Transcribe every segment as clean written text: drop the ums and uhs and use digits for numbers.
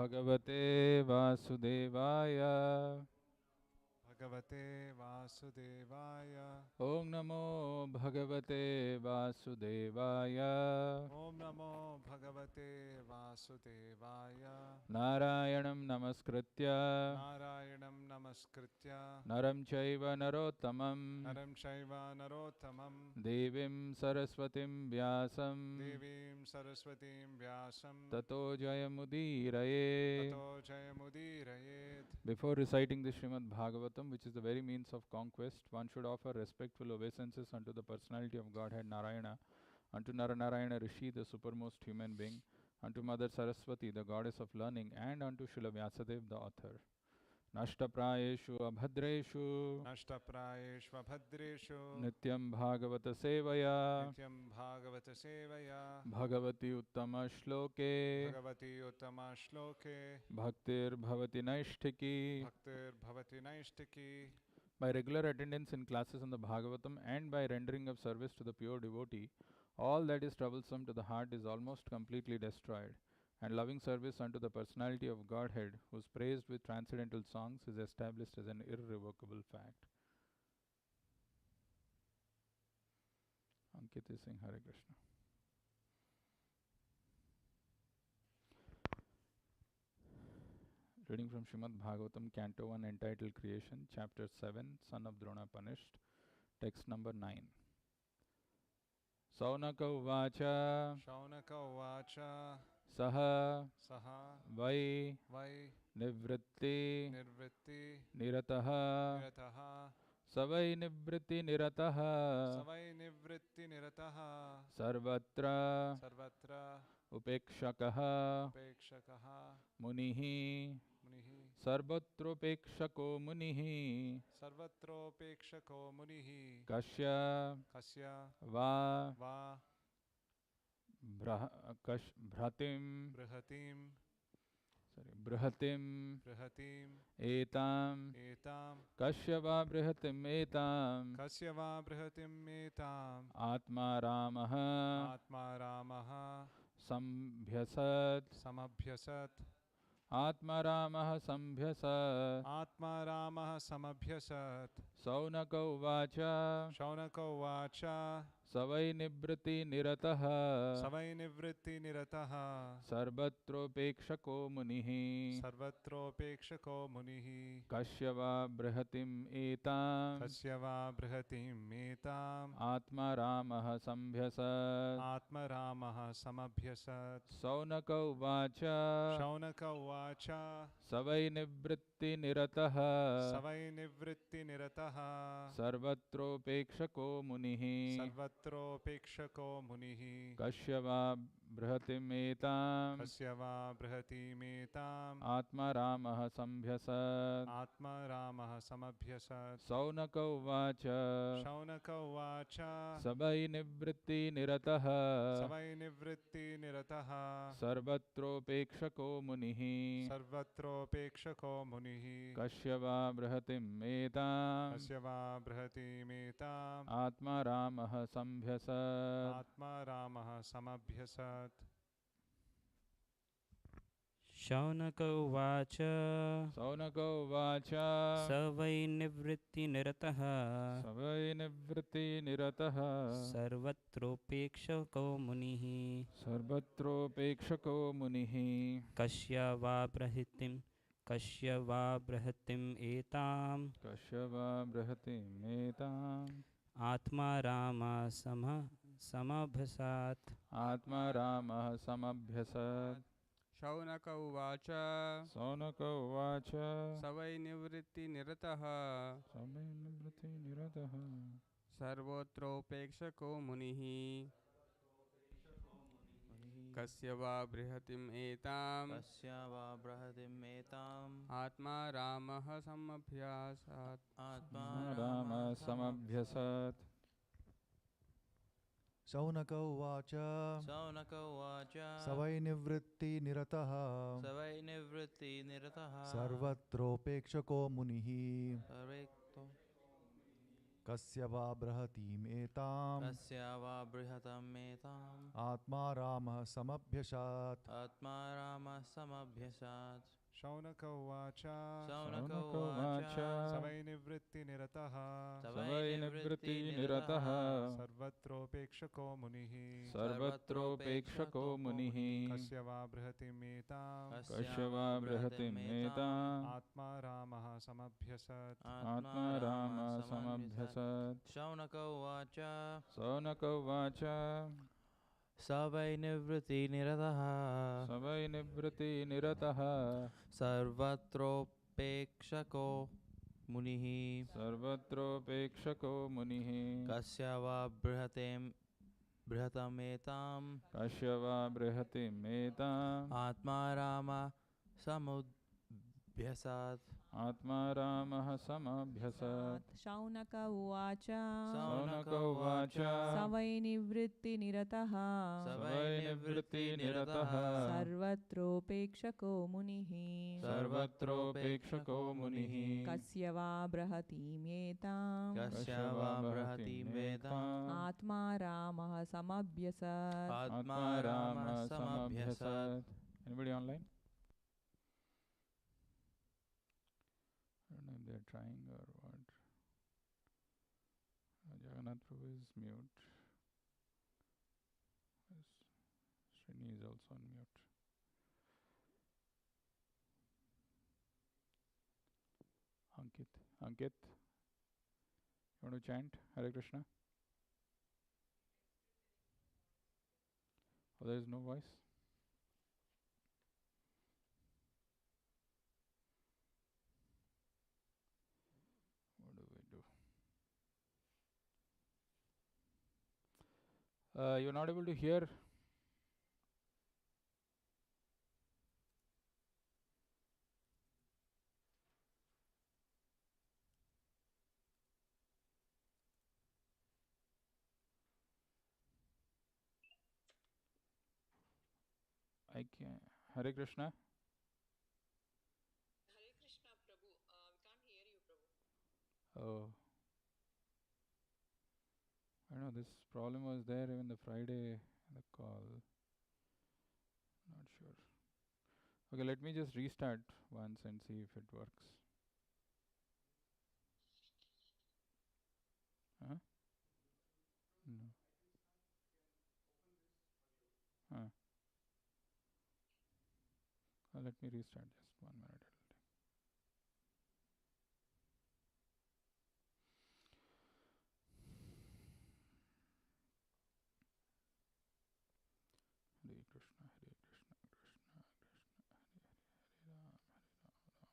भगवते वासुदेवाय। भगवते वासुदेवाय। ओम नमो भगवते वासुदेवाय। ओम नमो भगवते वासुदेवाय। नारायणं नमस्कृत्य नारायणं नमस्कृत्य नरं चैव नरोत्तमं नरं चैव नरोत्तमं देवीं सरस्वतीं व्यासं देवीं सरस्वतीं व्यासं ततो जयमुदीरये. ततो जयमुदीरयेत्. Before reciting the Srimad Bhagavatam, which is the very means of conquest, one should offer respectful obeisances unto the personality of Godhead Narayana, unto Naranarayana Rishi, the supermost human being, unto Mother Saraswati, the goddess of learning, and unto Srila Vyasadev, the author. Nashtaprayeshu abhadreshu नष्टप्रायेष्वभद्रेषु nityam bhagavata sevaya नित्यं भागवत सेवया bhagavati uttama shloke Bhagwati उत्तमश्लोके bhaktir bhavati naishtiki. भक्तिर्भवति नैष्टिकी. By regular attendance in classes on the Bhagavatam and by rendering of service to the pure devotee, all that is troublesome to the heart is almost completely destroyed, and loving service unto the personality of Godhead, who is praised with transcendental songs, is established as an irrevocable fact. Ankit Singh, Hare Krishna. Reading from Srimad Bhagavatam, Canto 1, entitled Creation, Chapter 7, Son of Drona Punished, text number 9. Saunaka uvacha Shaunak उवाच saha सः vai वै nivritti निर्वृत्ति nirataha निरतः savai nivritti nirataha सवै निवृत्ति निरतः sarvatra सर्वत्र upekshakaha उपेक्षकः munihi मुनिः sarvatropekshako munihi सर्वत्रोपेक्षको मुनिः kasya कस्य va वा bhratim बृहतीं etam एतां kasya va bhratim etam कस्य वा बृहतीम् एताम् atma ramah आत्मा रामः sambyasat समभ्यसत् atma ramah sambyasat आत्मा रामः समभ्यसत् saunaka uvacha शौनक उवाच savai nivriti nirataha सवै निवृत्ति निरतः sarvatropekshako munihi सर्वत्रोपेक्षको मुनिः kasya va bhratim etam कस्य वा बृहतीम् एताम् atma ramah sambyasat आत्मा रामः समभ्यसत् saunaka uvacha शौनक उवाच savai nivriti nirataha सवै निवृत्ति निरतः sarvatropekshako munihi सर्वत्रोपेक्षको मुनिः kasya va bhratim etam कस्य वा बृहतीमेताम् atma ramah sambyasat आत्मा रामः समभ्यसत् saunaka uvacha शौनक उवाच savai nivriti nirataha सवै निवृत्ति निरतः sarvatropekshako munihi सर्वत्रोपेक्षको मुनिः kasya va bhratim etam कस्य वा बृहतीमेताम् atma ramah sambyasat. आत्मा रामः समभ्यसत्. शौनक उवाच Saunaka uvacha स वै निवृत्तिनिरतः savai nivriti nirataha सर्वत्रोपेक्षको मुनिः sarvatropekshako munihi कस्य वा बृहतिम् एताम् kasya va bhratim etam आत्मा Rama समभसात् atma ramah samabhyasat. Shaunak उवाच Saunaka uvacha सवै निवृत्ति निरतः savai nivriti nirataha सर्वत्रोपेक्षको मुनिः कस्य वा बृहतिम् एताम् कस्य वा बृहतिमेताम् आत्मा रामः समभ्यासात् आत्मा ramah samabhyasat. शौनक उवाच शौनक उवाच सवै निवृत्ति निरतः सवै निवृत्ति निरतः सर्वत्रोपेक्षको मुनिः सर्वेक्तो Kasya va brahatim etam Kasya va brihatam etam Atma Ramah samabhyasat. Atma Rama samabhyasat. Shaunaka uvacha Saunaka Saunaka uvacha uvacha Savai nivritti nirataha Savai nivriti nirataha Sarvatropekshako munihi Sarvatropekshako munihi Kasyava brihatim etam Kashyava brihatim etam Atma Ramaha samabhyasat Atma Rama samabhyasat. Shaunaka uvacha Saunaka uvacha Savai nivriti nirataha Savai nivriti nirataha Sarvatropekshako munihi Sarvatropekshako munihi Kasya va brihatam etam Kashyava brihatim etam Atma Rama samudhyasat. Atma Ramah samabhyasat. Shaunaka uvacha Saunaka uvacha Savai nivritti nirataha Savai nivriti nirataha Sarvatropekshako munihi Sarvatropekshako munihi Kasyava brahatimyetam Kasyava brahatim vedam Atma Ramah samabhyasat Atma Rama samabhyasat. Anybody online? I don't know if they're trying or what. Jagannath Prabhu is mute. Yes. Srini is also on mute. Ankit, you want to chant Hare Krishna? Oh, there is no voice? What do we do? You're not able to hear? I can. Hare Krishna. Hare Krishna Prabhu, we can't hear you Prabhu. Oh. I know this problem was there even the Friday the call. Not sure. Okay, let me just restart once and see if it works. Huh? No. Huh. Let me restart just 1 minute. Hare Krishna, Hare Krishna, Krishna Krishna, Hare Hare, Hare Ram, Hare Ram, Hare Krishna, Krishna Krishna, Hare Krishna, Hare Krishna.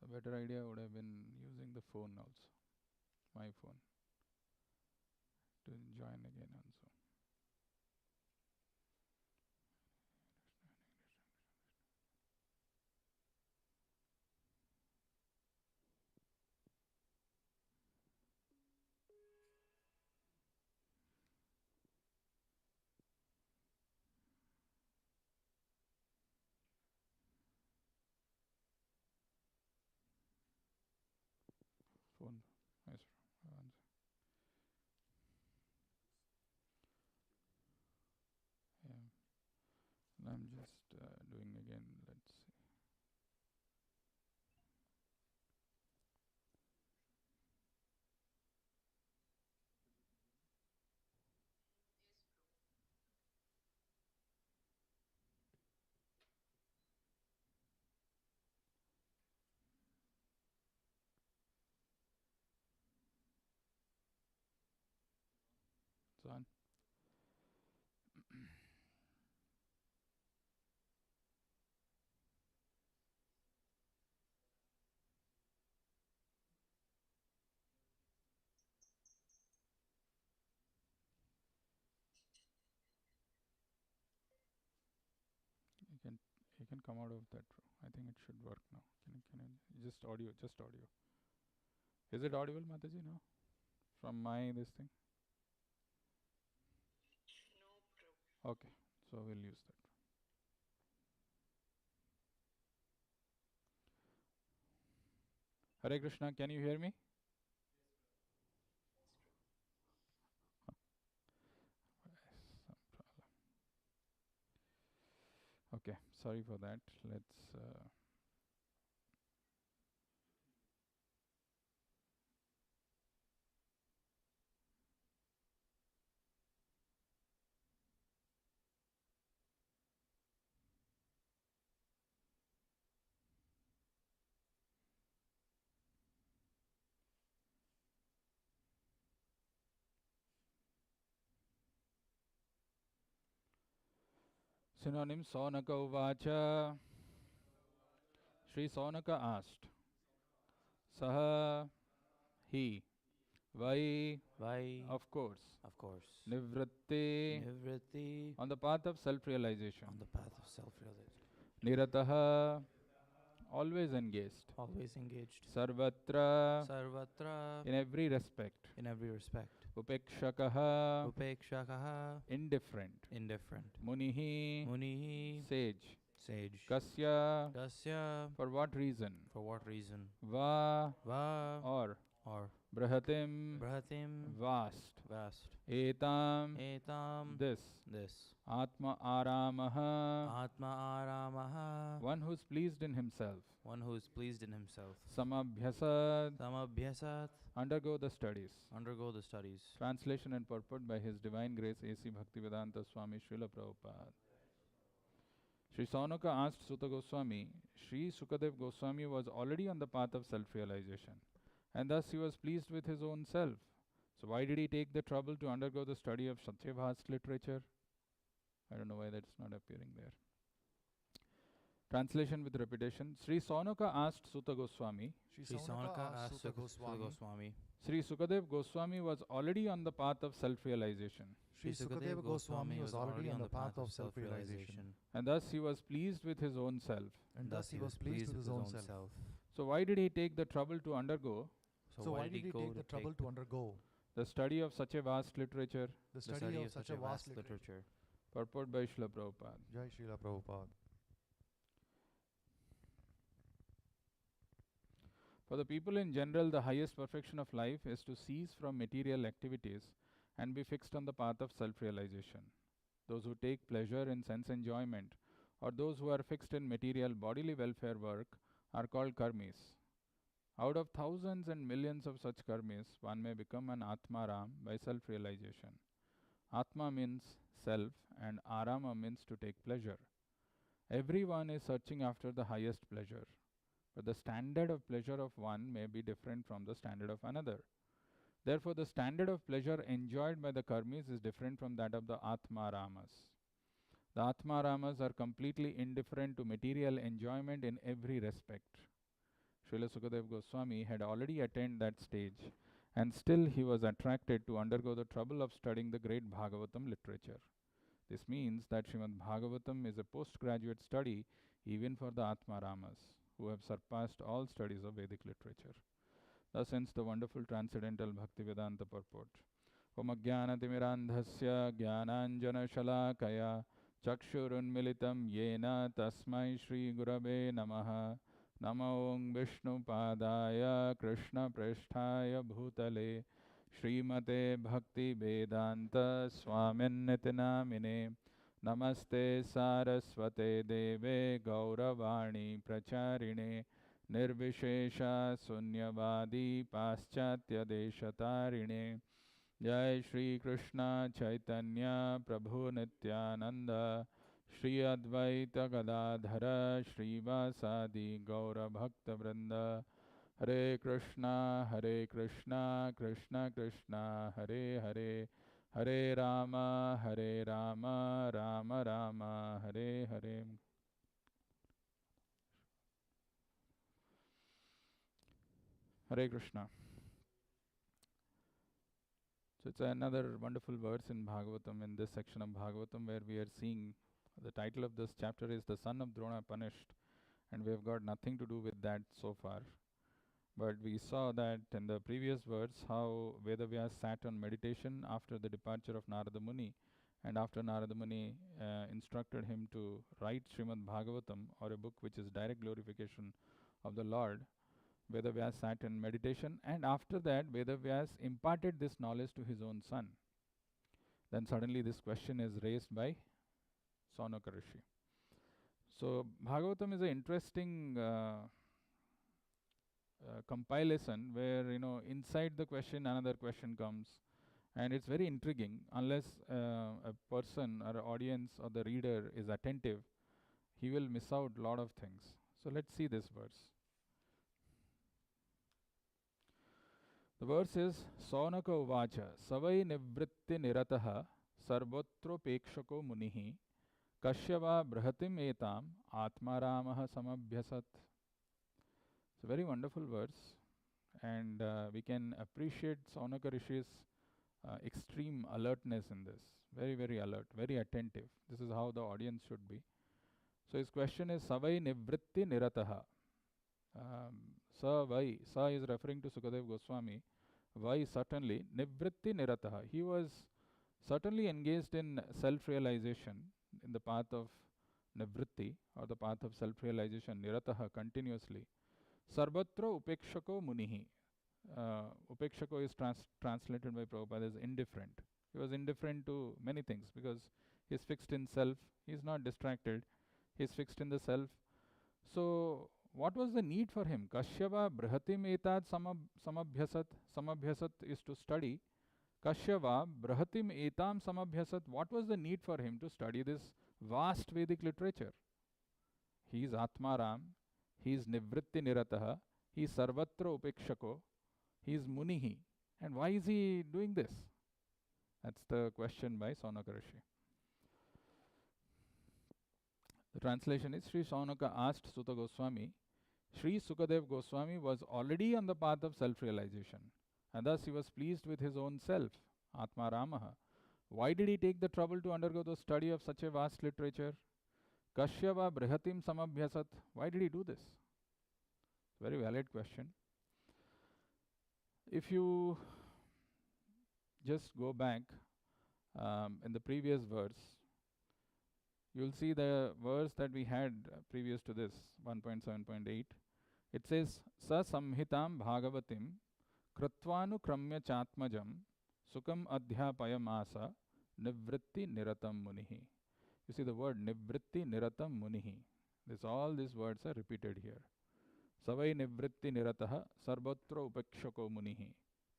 A better idea would have been using the phone also, my phone, to join again also. Phone. Yes, yeah. I'm just doing again. Let's see. It's on. You can come out of that. I think it should work now. Can you just audio? Just audio. Is it audible, Mataji? No. From my this thing. No Prabhu. Okay, so we'll use that. Hare Krishna, can you hear me? Some problem. Okay, sorry for that. Let's. Synonym Saunaka Uvacha. Sri Saunaka asked, Saha, he, Vai, Vai, of course, of course. Nivritti, Nivritti, on the path of self-realization. on the path of self-realization. Nirataha, always engaged. Always engaged. Sarvatra, Sarvatra, in every respect. in every respect. Upekshakaha, Upekshakaha, indifferent. indifferent. Munihi, Munihi, sage. sage. Kasya, Dasya, for what reason? for what reason? Va, Va, or or Brahatim, Brahatim, vast. vast. Etam, Etam, this. this. Atma Aramaha, Atma Aramaha, one who is pleased in himself. one who is pleased in himself. Samabhyasad, Samabhyasat, undergo the studies. undergo the studies. Translation and purport by His Divine Grace A.C. Bhaktivedanta Swami Srila Prabhupada. Sri Saunaka asked Sutta Goswami, Sri Sukadev Goswami was already on the path of self-realization, and thus he was pleased with his own self. So why did he take the trouble to undergo the study of Satyavast literature? I don't know why that's not appearing there. Translation with repetition. Sri Saunaka asked Sutta Goswami, Sri Saunaka asked Sutta Goswami. Sri Sukadev Goswami was already on the path of self-realization, Sri Sukadeva Goswami was already on the path of self-realization, and thus he was pleased with his own self. and thus he was pleased with his own self. So why did he take the trouble to undergo So why did he take the trouble to undergo the study of such a vast literature? the study of such a vast literature? Purport by Srila Prabhupada. Jai Srila Prabhupada. For the people in general, the highest perfection of life is to cease from material activities and be fixed on the path of self-realization. Those who take pleasure in sense enjoyment or those who are fixed in material bodily welfare work are called karmis. Out of thousands and millions of such karmis, one may become an Atmaram by self-realization. Atma means self and Arama means to take pleasure. Everyone is searching after the highest pleasure, but the standard of pleasure of one may be different from the standard of another. Therefore, the standard of pleasure enjoyed by the karmis is different from that of the Atmaramas. The Atmaramas are completely indifferent to material enjoyment in every respect. Srila Sukadev Goswami had already attained that stage, and still he was attracted to undergo the trouble of studying the great Bhagavatam literature. This means that Srimad Bhagavatam is a postgraduate study even for the Atmaramas, who have surpassed all studies of Vedic literature. Thus ends the wonderful transcendental Bhaktivedanta purport. Om Ajnanatimirandhasya Jnananjana Shalakaya Chakshurunmilitam Yena Tasmai Shri Gurave Namaha Namo Om Vishnu Padaya Krishna Pristhaya Bhutale Srimate Bhakti Vedanta Swamin Nitinamine Namaste Saraswate Deve Gauravani Pracharine Nirvishesha Sunyavadi Paschatya Deshatarine Jai Shri Krishna Chaitanya Prabhu Nityananda Shri Advaita Gadadhara Srivasadi Gaura Bhakta Vrinda Hare Krishna Krishna Krishna Hare Hare Hare Rama Rama Rama Hare Hare. Hare Krishna. So it's another wonderful verse in Bhagavatam, in this section of Bhagavatam, where we are seeing the title of this chapter is The Son of Drona Punished, and we have got nothing to do with that so far. But we saw that in the previous verse how Vedavyas sat on meditation after the departure of Narada Muni, And after Narada Muni instructed him to write Srimad Bhagavatam, or a book which is direct glorification of the Lord, Vedavyas sat in meditation, and after that Vedavyas imparted this knowledge to his own son. Then suddenly this question is raised by Saunaka Rishi. So Bhagavatam is an interesting compilation where, inside the question another question comes, and it's very intriguing. Unless a person or an audience or the reader is attentive, he will miss out a lot of things. So let's see this verse. The verse is Saunaka Uvacha Savai Nivritti Nirataha Sarvotropekshako Munihi Kashyava Brahatim Etam Atmaramaha Samabhyasat. It's a very wonderful verse, and we can appreciate Saunaka Rishi's extreme alertness in this. Very, very alert, very attentive. This is how the audience should be. So his question is Savai Nivritti Nirataha. Savai, Sa is referring to Sukadev Goswami. Vai, certainly. Nivritti Nirataha. He was certainly engaged in self-realization, in the path of Nivritti, or the path of self-realization, Nirataha, continuously. Sarvatra Upekshako Munihi. Upekshako is translated by Prabhupada as indifferent. He was indifferent to many things because he is fixed in self. He is not distracted. He is fixed in the self. So what was the need for him? Kashyava Brahatim Etad Samabhyasat. Samabhyasat is to study. Kashyava Brahatim Etam Samabhyasat. What was the need for him to study this vast Vedic literature? He is Atmaram. He is Nivritti Nirataha. He is Sarvatra Upekshako. He is Munihi. And why is he doing this? That's the question by Saunaka Rishi. The translation is Sri Saunaka asked Suta Goswami, Sri Sukadev Goswami was already on the path of self-realization, and thus he was pleased with his own self, Atma Ramaha. Why did he take the trouble to undergo the study of such a vast literature? Kashyava Brihatim Samabhyasat. Why did he do this? Very valid question. If you just go back in the previous verse, you'll see the verse that we had previous to this, 1.7.8. It says, Sa Samhitam Bhagavatim Kratvanu Kramya Chatmajam Sukam Adhyapayam Asa Nivritti Niratam Munihi. You see the word Nivritti Niratam Munihi. All these words are repeated here. Savai Nivritti Nirataha Sarvatra Upekshako Munihi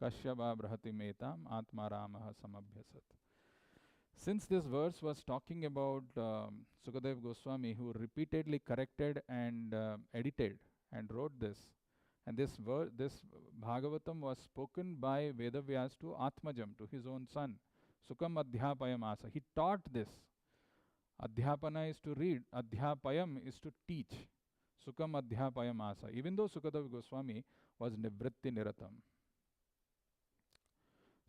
Kashyava Brahatimetam Atmaramaha Samabhyasat. Since this verse was talking about Sukadev Goswami, who repeatedly corrected and edited and wrote this, and this Bhagavatam was spoken by Vedavyas to Atmajam, to his own son, Sukam Adhyapayam Asa. He taught this. Adhyapana is to read, Adhyapayam is to teach. Sukam Adhyapayam Asa. Even though Sukadev Goswami was Nivritti Niratam.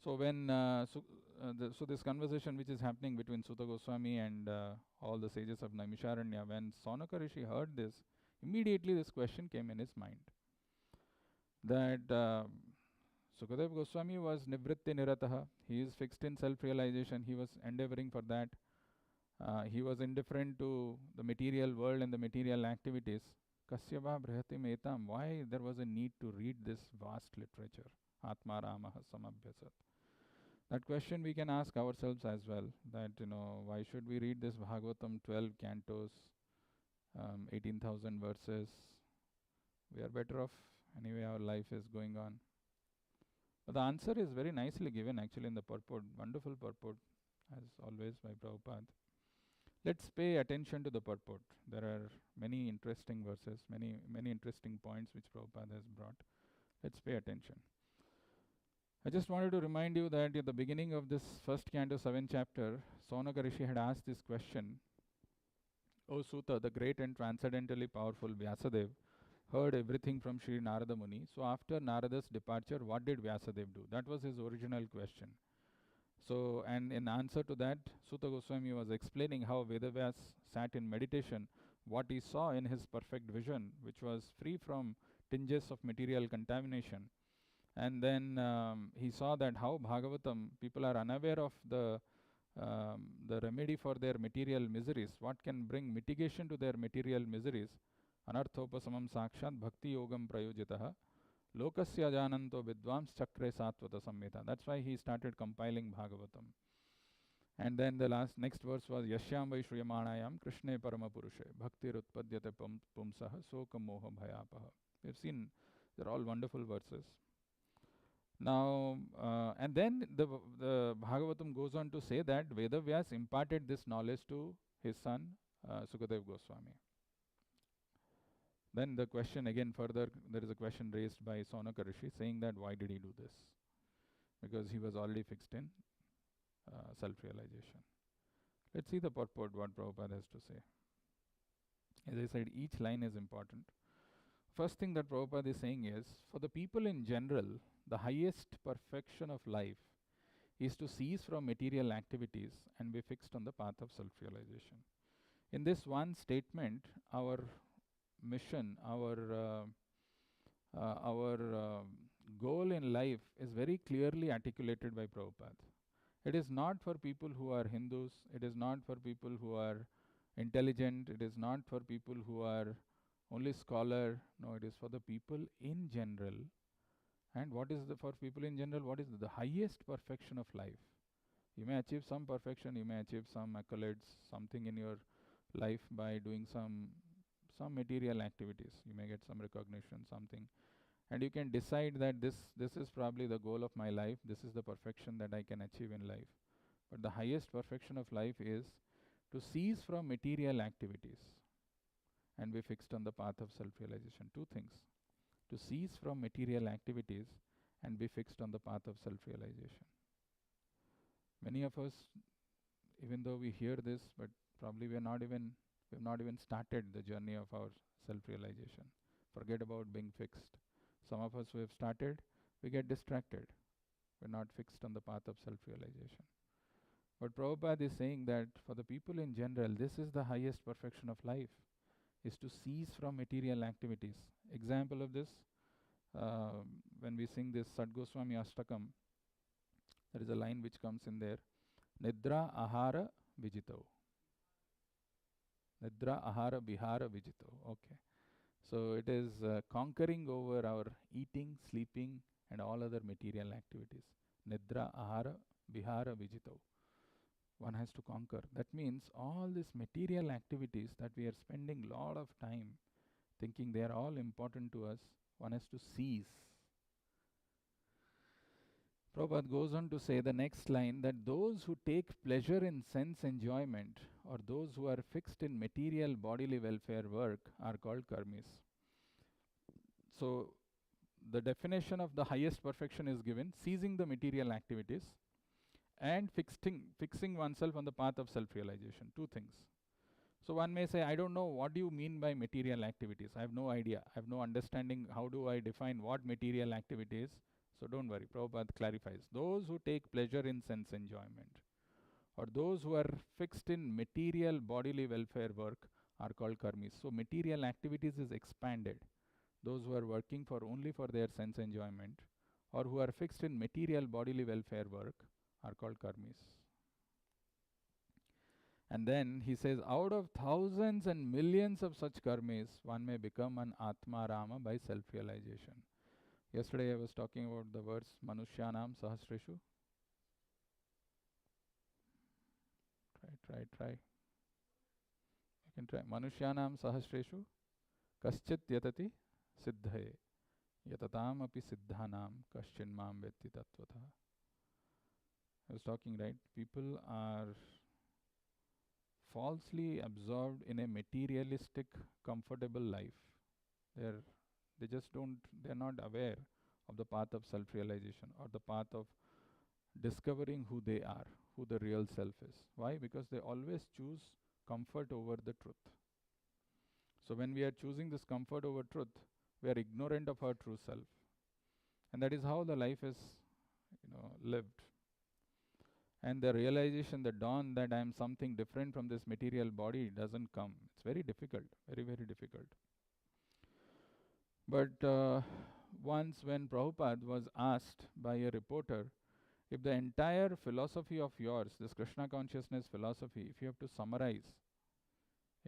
So when so this conversation which is happening between Suta Goswami and all the sages of Naimisharanya, when Saunaka Rishi heard this, immediately this question came in his mind, that Sukadev Goswami was Nivritti Nirataha. He is fixed in self-realization. He was endeavoring for that. He was indifferent to the material world and the material activities. Kasyava Brihatim Etam. Why there was a need to read this vast literature? Atma Ramaha Samabhyasat. That question we can ask ourselves as well, that, why should we read this Bhagavatam, 12 cantos, 18,000 verses? We are better off. Anyway, our life is going on. But the answer is very nicely given actually in the purport. Wonderful purport, as always, by Prabhupada. Let's pay attention to the purport. There are many interesting verses, many interesting points which Prabhupada has brought. Let's pay attention. I just wanted to remind you that at the beginning of this first canto, 7th chapter, Saunaka Rishi had asked this question. O Suta, the great and transcendently powerful Vyasadev, heard everything from Sri Narada Muni. So after Narada's departure, what did Vyasadev do? That was his original question. So, and in answer to that, Suta Goswami was explaining how Vedavyas sat in meditation, what he saw in his perfect vision, which was free from tinges of material contamination. And then he saw that how Bhagavatam, people are unaware of the the remedy for their material miseries, what can bring mitigation to their material miseries. Anarthopasamam sakshat bhakti yogam prayojitaha lokasya jananto vidvams chakre satvata samhita. That's why he started compiling Bhagavatam. And then the next verse was Yashyam vai shruyamanayam Krishne parama purushe bhaktir utpadyate pumsaha soka moha bhayapaha. We've seen they're all wonderful verses. Now, and then the Bhagavatam goes on to say that Vedavyas imparted this knowledge to his son Sukadev Goswami. Then the question again further, there is a question raised by Sonaka Rishi saying that why did he do this? Because he was already fixed in self-realization. Let's see the purport, what Prabhupada has to say. As I said, each line is important. First thing that Prabhupada is saying is, for the people in general, the highest perfection of life is to cease from material activities and be fixed on the path of self-realization. In this one statement, our mission, our goal in life is very clearly articulated by Prabhupada. It is not for people who are Hindus, it is not for people who are intelligent, it is not for people who are only scholar. No, it is for the people in general. And what is for people in general, what is the highest perfection of life? You may achieve some perfection, you may achieve some accolades, something in your life by doing some material activities. You may get some recognition, something. And you can decide that this is probably the goal of my life, this is the perfection that I can achieve in life. But the highest perfection of life is to cease from material activities and be fixed on the path of self-realization. Two things. To cease from material activities and be fixed on the path of self-realization. Many of us, even though we hear this, but probably we have not even started the journey of our self-realization. Forget about being fixed. Some of us who have started, we get distracted. We're not fixed on the path of self-realization. But Prabhupada is saying that for the people in general, this is the highest perfection of life, is to cease from material activities. Example of this, when we sing this Sad Goswami Ashtakam, there is a line which comes in there, Nidra Ahara Vijito. Nidra Ahara Vihara Vijito. Okay. So it is conquering over our eating, sleeping and all other material activities. Nidra Ahara Vihara Vijito. One has to conquer. That means all these material activities that we are spending a lot of time thinking they are all important to us, one has to cease. Prabhupada goes on to say the next line, that those who take pleasure in sense enjoyment or those who are fixed in material bodily welfare work are called karmis. So the definition of the highest perfection is given, ceasing the material activities and fixing oneself on the path of self-realization. Two things. So one may say, I don't know, what do you mean by material activities? I have no idea. I have no understanding. How do I define what material activity is? So don't worry, Prabhupada clarifies. Those who take pleasure in sense enjoyment or those who are fixed in material bodily welfare work are called karmis. So material activities is expanded. Those who are working only for their sense enjoyment or who are fixed in material bodily welfare work are called karmis. And then he says, out of thousands and millions of such karmis, one may become an Atma Rama by self-realization. Yesterday I was talking about the verse Manushyanam Sahasreshu. Try. You can try. Manushyanam Sahasreshu Kaschit Yatati Siddhaye Yatatam api Siddhanam Kaschin Mam Vetti Tattvata. I was talking, right? People are falsely absorbed in a materialistic, comfortable life. They're not aware of the path of self-realization or the path of discovering who they are, who the real self is. Why? Because they always choose comfort over the truth. So when we are choosing this comfort over truth, we are ignorant of our true self. And that is how the life is, lived. And the realization, the dawn that I am something different from this material body doesn't come. It's very difficult, very, very difficult. But once when Prabhupada was asked by a reporter If the entire philosophy of yours, this Krishna consciousness philosophy, if you have to summarize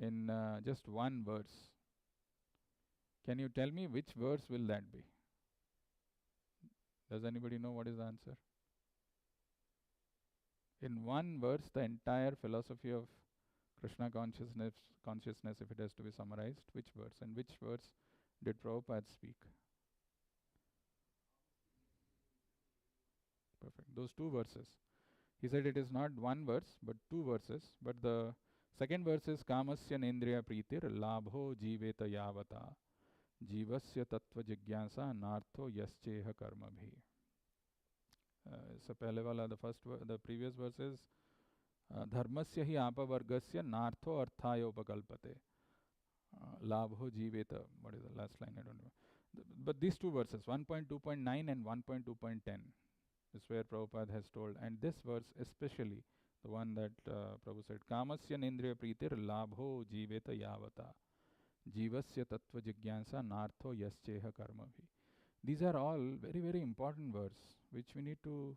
in just one verse, can you tell me which verse will that be? Does anybody know what is the answer? In one verse, the entire philosophy of Krishna consciousness, if it has to be summarized, which verse? And which verse did Prabhupada speak? Perfect. Those two verses. He said it is not one verse, but two verses. But the second verse is Kamasya Nendriya Pritir Labho Jiveta Yavata Jivasya Tattva Jigyasa Nartho Yascheha Karma Bhi. So pehle wala, the previous verse is Dharmasya hi apavargasya nartho arthaya upakalpate. Labho Jiveta. What is the last line? I don't know. But these two verses, 1.2.9 and 1.2.10, is where Prabhupada has told. And this verse especially, the one that Prabhu said, Kamasya Nendriya Pritir Labho Jiveta Yavata Jivasya Tattva Jigyansa Nartho Yascheha Karma Bhi. These are all very, very important verse, which we need to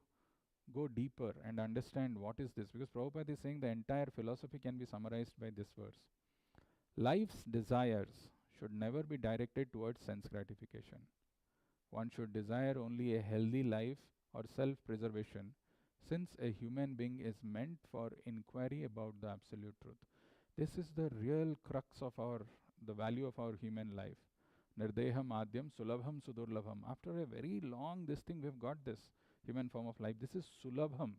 go deeper and understand what is this. Because Prabhupada is saying the entire philosophy can be summarized by this verse. Life's desires should never be directed towards sense gratification. One should desire only a healthy life or self-preservation, since a human being is meant for inquiry about the absolute truth. This is the real crux of the value of our human life. Nirdeham Adyam Sulabham Sudurlabham. After a very long this thing, we've got this human form of life. This is Sulabham.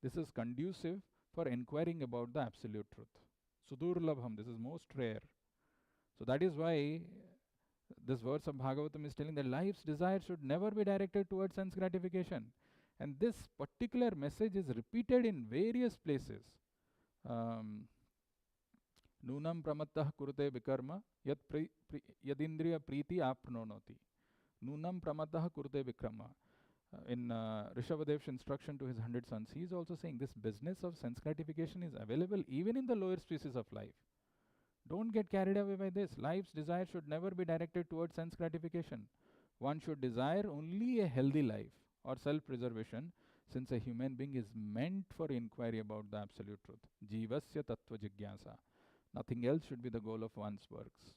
This is conducive for inquiring about the absolute truth. Sudurlabham, this is most rare. So that is why this verse of Bhagavatam is telling that life's desire should never be directed towards sense gratification. And this particular message is repeated in various places. Nunam pramattah kurute vikarma yadindriya priti apnonoti. Nunam pramattah kurute vikrama. In Rishabhadev's instruction to his 100 sons, he is also saying this business of sense gratification is available even in the lower species of life. Don't get carried away by this. Life's desire should never be directed towards sense gratification. One should desire only a healthy life or self-preservation, since a human being is meant for inquiry about the absolute truth. Jivasya tattva jigyasa. Nothing else should be the goal of one's works.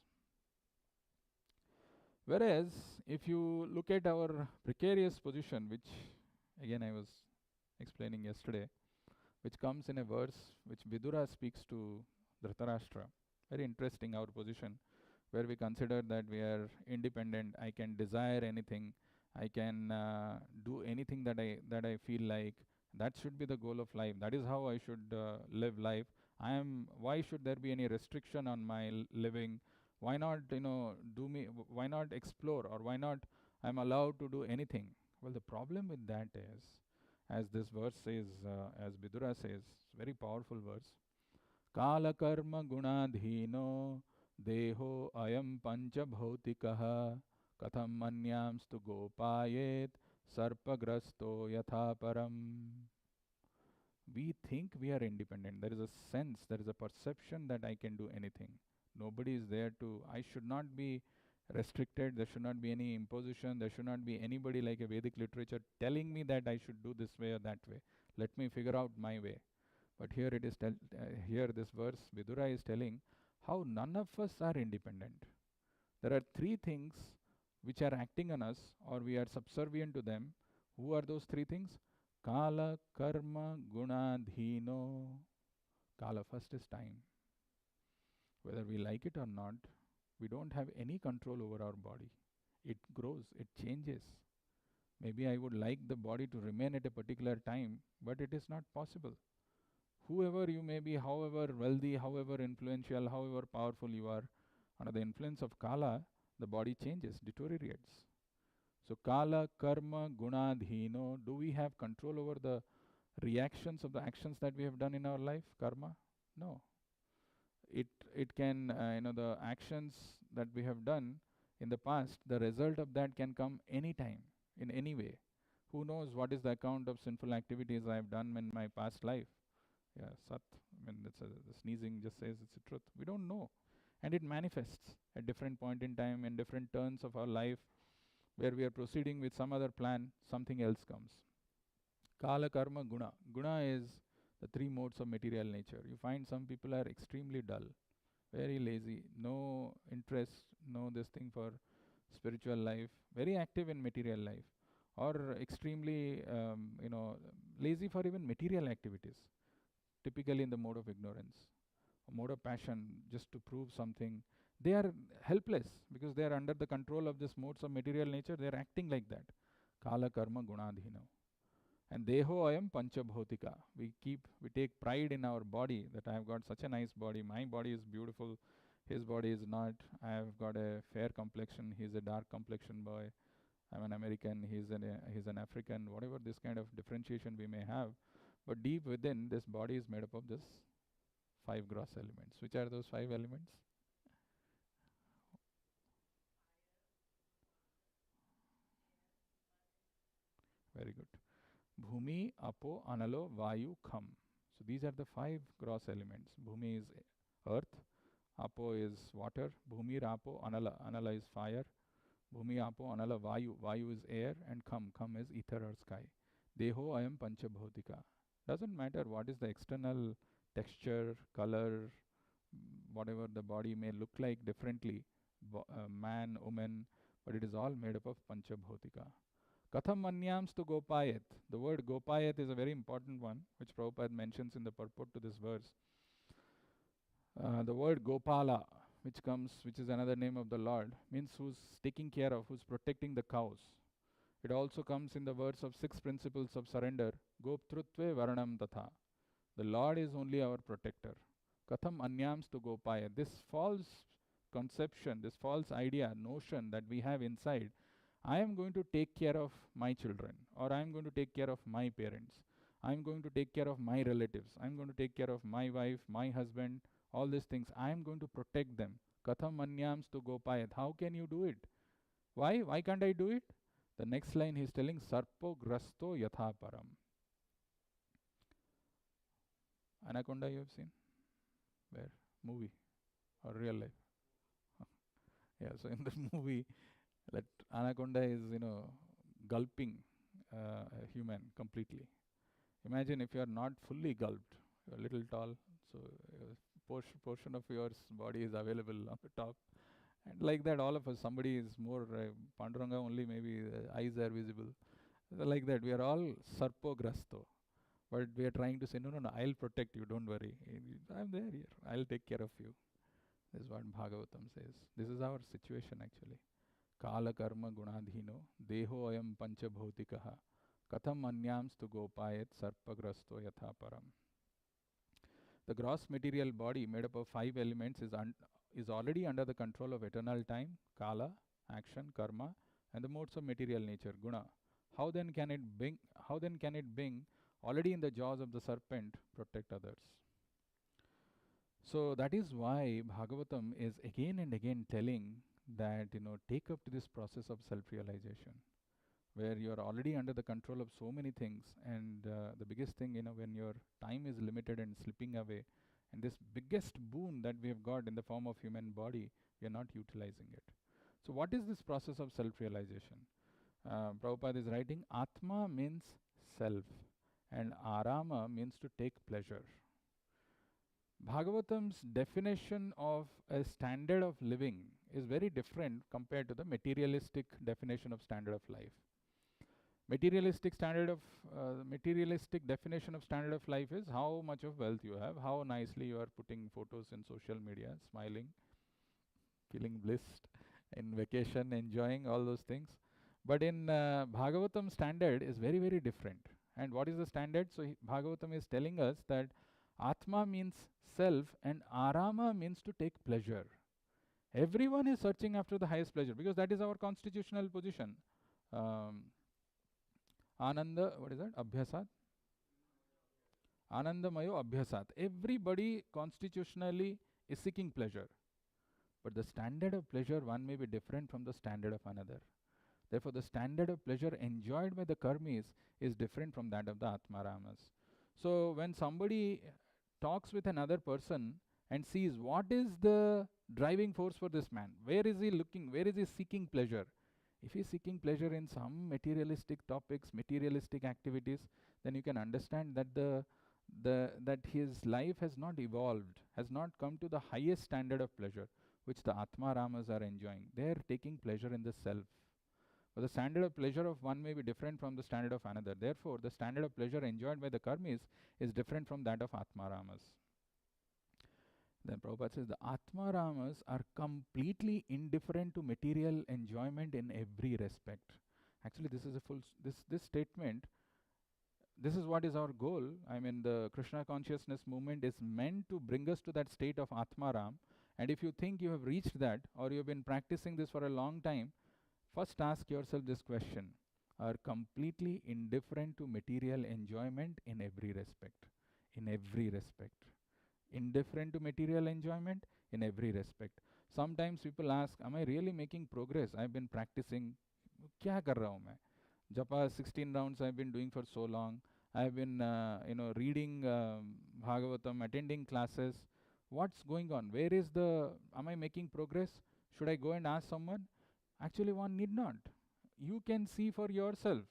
Whereas, if you look at our precarious position, which again I was explaining yesterday, which comes in a verse which Vidura speaks to Dhritarashtra. Very interesting, our position, where we consider that we are independent. I can desire anything. I can do anything that I feel like. That should be the goal of life. That is how I should live life. Why should there be any restriction on my living? Why not, why not explore, or why not I'm allowed to do anything? Well, the problem with that is, as this verse says, as Vidura says, very powerful verse, Kala karma gunadhino deho ayam pancha bhautikaha katham manyamstu gopayet sarpagrasto yatha param. We think we are independent. There is a sense, there is a perception that I can do anything. Nobody is there I should not be restricted. There should not be any imposition. There should not be anybody like a Vedic literature telling me that I should do this way or that way. Let me figure out my way. But here it is here this verse, Vidura is telling how none of us are independent. There are three things which are acting on us, or we are subservient to them. Who are those three things? Kala, karma, guna, dhino. Kala, first is time. Whether we like it or not, we don't have any control over our body. It grows, it changes. Maybe I would like the body to remain at a particular time, but it is not possible. Whoever you may be, however wealthy, however influential, however powerful you are, under the influence of Kala, the body changes, deteriorates. So Kala, karma, guna, dhino. Do we have control over the reactions of the actions that we have done in our life? Karma? No. It can, the actions that we have done in the past, the result of that can come anytime, in any way. Who knows what is the account of sinful activities I have done in my past life? Yeah, Sat. I mean, the sneezing just says it's the truth. We don't know. And it manifests at different point in time, in different turns of our life, where we are proceeding with some other plan, something else comes. Kala, karma, guna. Guna is the three modes of material nature. You find some people are extremely dull, very lazy, no interest, no this thing for spiritual life, very active in material life, or extremely, lazy for even material activities, typically in the mode of ignorance, a mode of passion, just to prove something. They are helpless because they are under the control of this modes of material nature. They are acting like that. Kala, karma, gunadhino. And deho ayam panchabhotika. We take pride in our body, that I have got such a nice body. My body is beautiful. His body is not. I have got a fair complexion. He's a dark complexion boy. I'm an American. He's an African. Whatever this kind of differentiation we may have, but deep within, this body is made up of this five gross elements. Which are those five elements? Very good. Bhumi, Apo, Analo, Vayu, Kham. So these are the five gross elements. Bhumi is earth, Apo is water, Bhumi, Apo, Anala. Anala is fire, Bhumi, Apo, Anala, Vayu. Vayu is air, and Kham. Kham is ether or sky. Deho ayam panchabhotika. Doesn't matter what is the external texture, color, whatever the body may look like differently, man, woman, but it is all made up of panchabhotika. Katham manyams to gopayat. The word gopayat is a very important one, which Prabhupada mentions in the purport to this verse. The word Gopala, which is another name of the Lord, means who's taking care of, who's protecting the cows. It also comes in the verse of 6 principles of surrender. Goptrutve varanam tatha. The Lord is only our protector. Katham anyams to gopaya. This false conception, this false idea, notion that we have inside, I am going to take care of my children, or I am going to take care of my parents. I am going to take care of my relatives. I am going to take care of my wife, my husband, all these things. I am going to protect them. Katham anyams to gopayat. How can you do it? Why? Why can't I do it? The next line he is telling, Sarpo grasto yatha param. Anaconda you have seen? Where? Movie or real life? Yeah, so in the movie, that anaconda is, gulping a human completely. Imagine if you are not fully gulped, you are a little tall, so portion of your body is available on the top. And like that, all of us, somebody is more Panduranga, only maybe eyes are visible. So like that, we are all sarpograsto. But we are trying to say, no, I'll protect you, don't worry. I'm there here, I'll take care of you. This is what Bhagavatam says. This is our situation actually. Kala karma gunadhino, deho ayam panchabhautikaha, katham anyams tu gopayat sarpagrasto yatha param. The gross material body made up of 5 elements is already under the control of eternal time, kala, action, karma, and the modes of material nature, guna. How then can it being already in the jaws of the serpent protect others? So that is why Bhagavatam is again and again telling that, take up to this process of self-realization, where you are already under the control of so many things, and the biggest thing, when your time is limited and slipping away, and this biggest boon that we have got in the form of human body, we are not utilizing it. So what is this process of self-realization? Prabhupada is writing, Atma means self, and Arama means to take pleasure. Bhagavatam's definition of a standard of living is very different compared to the materialistic definition of standard of life. Materialistic definition of standard of life is how much of wealth you have, how nicely you are putting photos in social media, smiling, feeling blissed, in vacation, enjoying all those things. But in Bhagavatam, standard is very, very different. And what is the standard? So Bhagavatam is telling us that Atma means self and Arama means to take pleasure. Everyone is searching after the highest pleasure because that is our constitutional position. Ananda, what is that? Abhyasat? Anandamayo Abhyasat. Everybody constitutionally is seeking pleasure. But the standard of pleasure, one may be different from the standard of another. Therefore, the standard of pleasure enjoyed by the karmis is different from that of the Atmaramas. So, when somebody talks with another person and sees what is the driving force for this man, where is he looking, where is he seeking pleasure? If he's seeking pleasure in some materialistic topics, materialistic activities, then you can understand that that his life has not evolved, has not come to the highest standard of pleasure which the Atma Ramas are enjoying. They are taking pleasure in the self. But the standard of pleasure of one may be different from the standard of another. Therefore, the standard of pleasure enjoyed by the karmis is different from that of Atma Ramas. Then Prabhupada says the Atma Ramas are completely indifferent to material enjoyment in every respect. Actually, this is a this statement. This is what is our goal. I mean, the Krishna consciousness movement is meant to bring us to that state of Atma Ram. And if you think you have reached that, or you have been practicing this for a long time, first ask yourself this question: are completely indifferent to material enjoyment in every respect. In every respect. Indifferent to material enjoyment in every respect. Sometimes people ask, am I really making progress? I've been practicing. Kya kar raha hu main? Japa 16 rounds I've been doing for so long. I've been reading Bhagavatam, attending classes. What's going on? Where is am I making progress? Should I go and ask someone? Actually, one need not. You can see for yourself.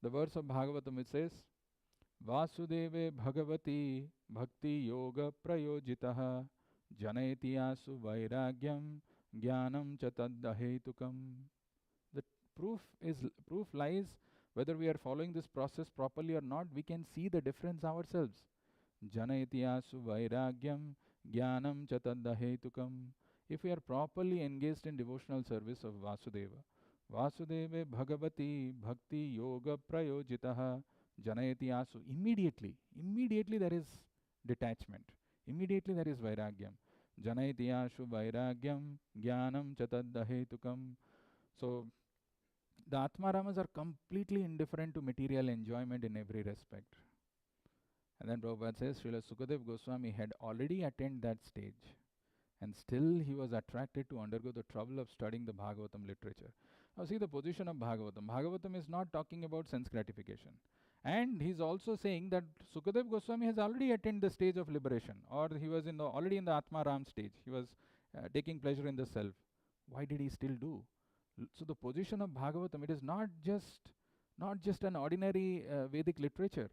The verse of Bhagavatam, it says, Vasudeve Bhagavati Bhakti Yoga Prayojitaha Janayati Asu Vairagyam Jnanam Chatadahetukam. The proof lies whether we are following this process properly or not. We can see the difference ourselves. Janayati Asu Vairagyam Jnanam Chatadahetukam. If we are properly engaged in devotional service of Vasudeva, Vasudeve Bhagavati Bhakti Yoga Prayojitaha Janayati Asu, immediately there is detachment. Immediately there is Vairagyam. Janayati Asu Vairagyam Jnanam Chatadahetukam. So, the Atma Ramas are completely indifferent to material enjoyment in every respect. And then Prabhupada says, Srila Sukadev Goswami had already attained that stage. And still he was attracted to undergo the trouble of studying the Bhagavatam literature. Now see the position of Bhagavatam. Bhagavatam is not talking about sense gratification. And he's also saying that Sukadev Goswami has already attained the stage of liberation, or he was already in the Atma Ram stage. He was taking pleasure in the self. Why did he still do? So the position of Bhagavatam, it is not just an ordinary Vedic literature.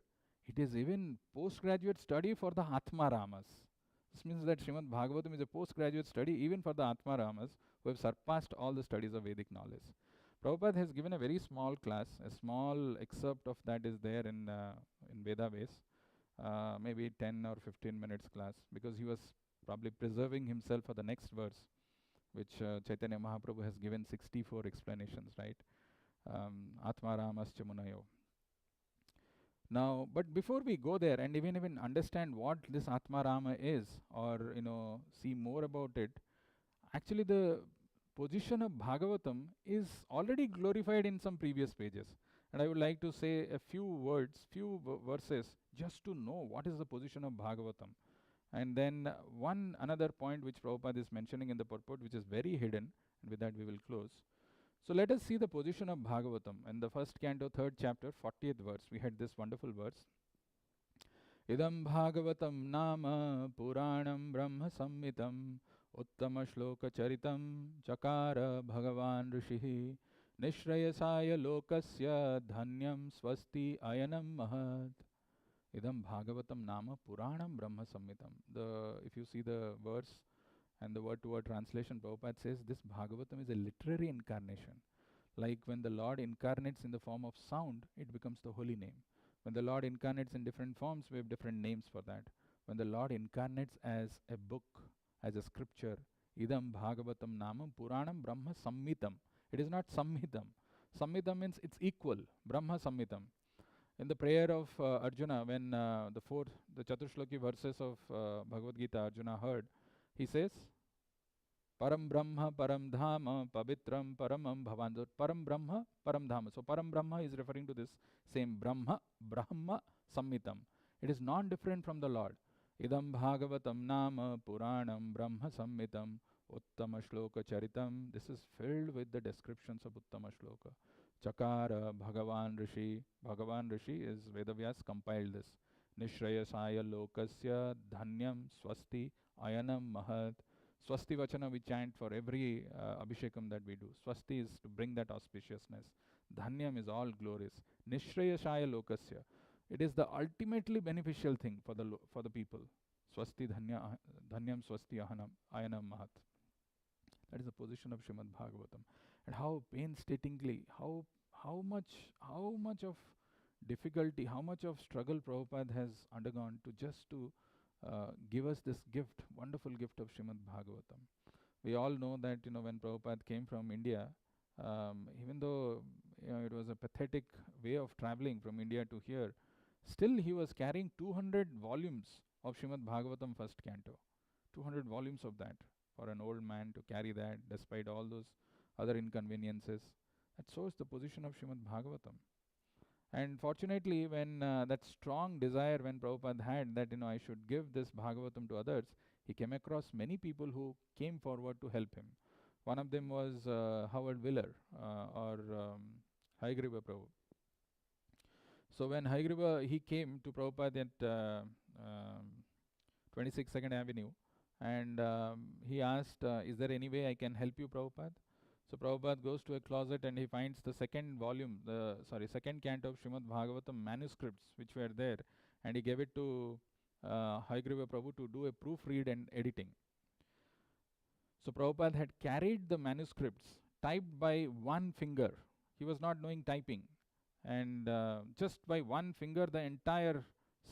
It is even postgraduate study for the Atma Ramas. This means that Srimad Bhagavatam is a postgraduate study even for the Atma Ramas who have surpassed all the studies of Vedic knowledge. Prabhupada has given a very small class. A small excerpt of that is there in Veda Base, maybe 10 or 15 minutes class, because he was probably preserving himself for the next verse, which Chaitanya Mahaprabhu has given 64 explanations, right? Atma Ramascha Munayo. Now, but before we go there and even understand what this Atma Rama is, or see more about it, actually the position of Bhagavatam is already glorified in some previous pages. And I would like to say a few words, verses, just to know what is the position of Bhagavatam. And then another point which Prabhupada is mentioning in the purport, which is very hidden, and with that we will close. So let us see the position of Bhagavatam in the first canto, 3rd chapter, 40th verse. We had this wonderful verse. Idam Bhagavatam nama Puranam Brahma Sammitam Uttama Shloka Charitam Chakara Bhagavan Rishihi Nishrayasaya Lokasya Dhanyam Swasti Ayanam Mahat. Idam Bhagavatam nama Puranam Brahma Sammitam. If you see the verse and the word-to-word translation, Prabhupada says this Bhagavatam is a literary incarnation. Like when the Lord incarnates in the form of sound, it becomes the holy name. When the Lord incarnates in different forms, we have different names for that. When the Lord incarnates as a book, as a scripture, Idam Bhagavatam Namam Puranam Brahma Sammitam. It is not Samhitam. Samhitam means it's equal. Brahma Sammitam. In the prayer of Arjuna, when the Chatushloki verses of Bhagavad Gita Arjuna heard, he says, Param Brahma, Param Dhama, Pavitram, Paramam Bhavan. So Param Brahma, Param Dhama. So Param Brahma is referring to this same Brahma Sammitam. It is non-different from the Lord. Idam Bhagavatam Nama Puranam Brahma Sammitam Uttama Shloka Charitam. This is filled with the descriptions of Uttama Shloka. Chakara Bhagavan Rishi. Bhagavan Rishi is Vedavyas compiled this. Nishrayasaya Lokasya Dhanyam Swasti Ayanam Mahat. Swasti Vachana we chant for every Abhishekam that we do. Swasti is to bring that auspiciousness. Dhanyam is all glorious. Nishrayashaya Lokasya. It is the ultimately beneficial thing for for the people. Swasti Dhanyam Swasti Ayanam Mahat. That is the position of Srimad Bhagavatam. And how painstakingly, how much of difficulty, how much of struggle Prabhupada has undergone to give us this gift, wonderful gift of Srimad Bhagavatam. We all know that when Prabhupada came from India, even though it was a pathetic way of traveling from India to here, still he was carrying 200 volumes of Srimad Bhagavatam first canto. 200 volumes of that for an old man to carry that despite all those other inconveniences. That shows the position of Srimad Bhagavatam. And fortunately, when that strong desire when Prabhupada had that I should give this Bhagavatam to others, he came across many people who came forward to help him. One of them was Howard Wheeler or Haigriva Prabhu. So when Haigriva, he came to Prabhupada at 26 2nd Avenue, and he asked, is there any way I can help you, Prabhupada? So Prabhupada goes to a closet and he finds the second canto of Srimad Bhagavatam manuscripts which were there, and he gave it to Haigriva Prabhu to do a proofread and editing. So Prabhupada had carried the manuscripts typed by one finger. He was not knowing typing. And just by one finger, the entire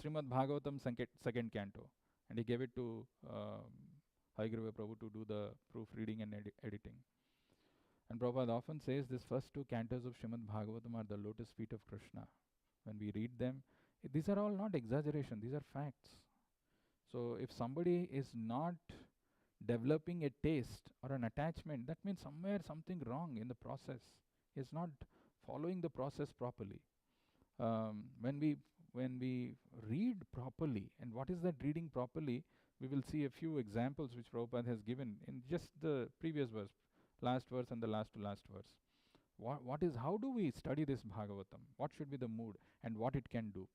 Srimad Bhagavatam second canto. And he gave it to Haigriva Prabhu to do the proofreading and editing. And Prabhupada often says these first two cantos of Srimad Bhagavatam are the lotus feet of Krishna. When we read them, these are all not exaggeration, these are facts. So if somebody is not developing a taste or an attachment, that means somewhere something wrong in the process. He is not following the process properly. When we read properly, and what is that reading properly, we will see a few examples which Prabhupada has given in just the previous verse, last verse and the last to last verse. How do we study this Bhagavatam? What should be the mood and what it can do?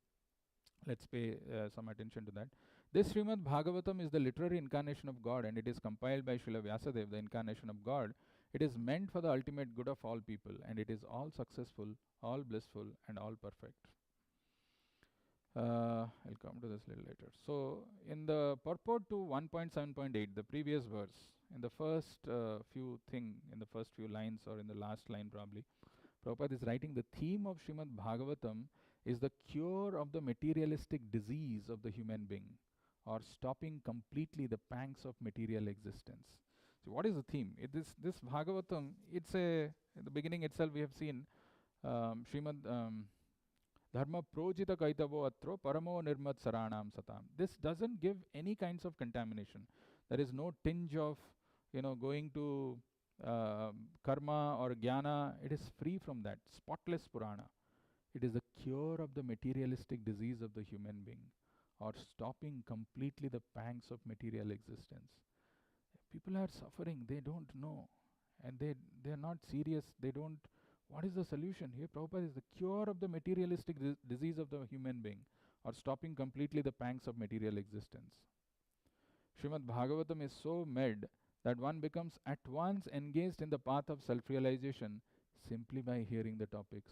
Let's pay some attention to that. This Srimad Bhagavatam is the literary incarnation of God, and it is compiled by Srila Vyasadeva, the incarnation of God. It is meant for the ultimate good of all people, and it is all successful, all blissful, and all perfect. I'll come to this a little later. So, in the purport to 1.7.8, the previous verse, in the first in the first few lines or in the last line probably, Prabhupada is writing the theme of Srimad Bhagavatam is the cure of the materialistic disease of the human being, or stopping completely the pangs of material existence. So what is the theme? This Bhagavatam, in the beginning itself we have seen Srimad Dharma Projita Kaitavo Atro Paramo Nirmat Saranam Satam. This doesn't give any kinds of contamination. There is no tinge of going to karma or jnana. It is free from that. Spotless Purana. It is the cure of the materialistic disease of the human being, or stopping completely the pangs of material existence. People are suffering, they don't know, and they are not serious, they don't. What is the solution? Here Prabhupada is the cure of the materialistic disease of the human being, or stopping completely the pangs of material existence. Srimad Bhagavatam is so made that one becomes at once engaged in the path of self-realization simply by hearing the topics.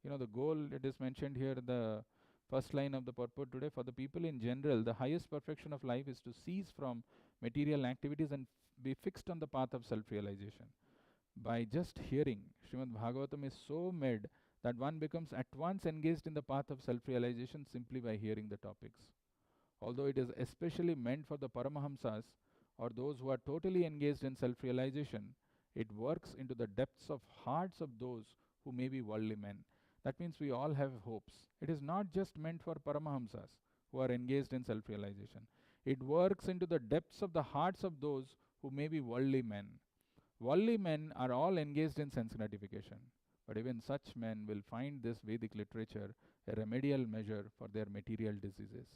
The goal, it is mentioned here, the first line of the purport today, for the people in general, the highest perfection of life is to cease from material activities and be fixed on the path of self-realization. By just hearing, Srimad Bhagavatam is so made that one becomes at once engaged in the path of self-realization simply by hearing the topics. Although it is especially meant for the Paramahamsas, or those who are totally engaged in self-realization, it works into the depths of hearts of those who may be worldly men. That means we all have hopes. It is not just meant for Paramahamsas who are engaged in self-realization. It works into the depths of the hearts of those who may be worldly men. Worldly men are all engaged in sense gratification, but even such men will find this Vedic literature a remedial measure for their material diseases.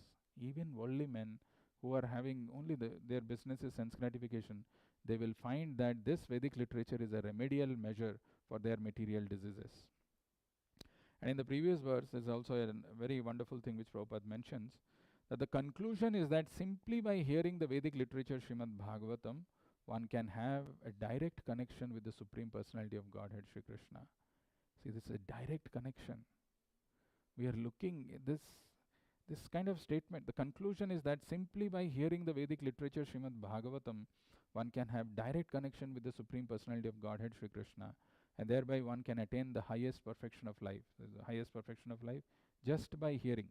Even worldly men who are having only their business is sense gratification, they will find that this Vedic literature is a remedial measure for their material diseases. And in the previous verse, there's also a very wonderful thing which Prabhupada mentions, that the conclusion is that simply by hearing the Vedic literature Srimad Bhagavatam, one can have a direct connection with the Supreme Personality of Godhead, Sri Krishna. See, this is a direct connection. We are looking at this kind of statement. The conclusion is that simply by hearing the Vedic literature, Srimad Bhagavatam, one can have direct connection with the Supreme Personality of Godhead, Sri Krishna, and thereby one can attain the highest perfection of life. The highest perfection of life just by hearing.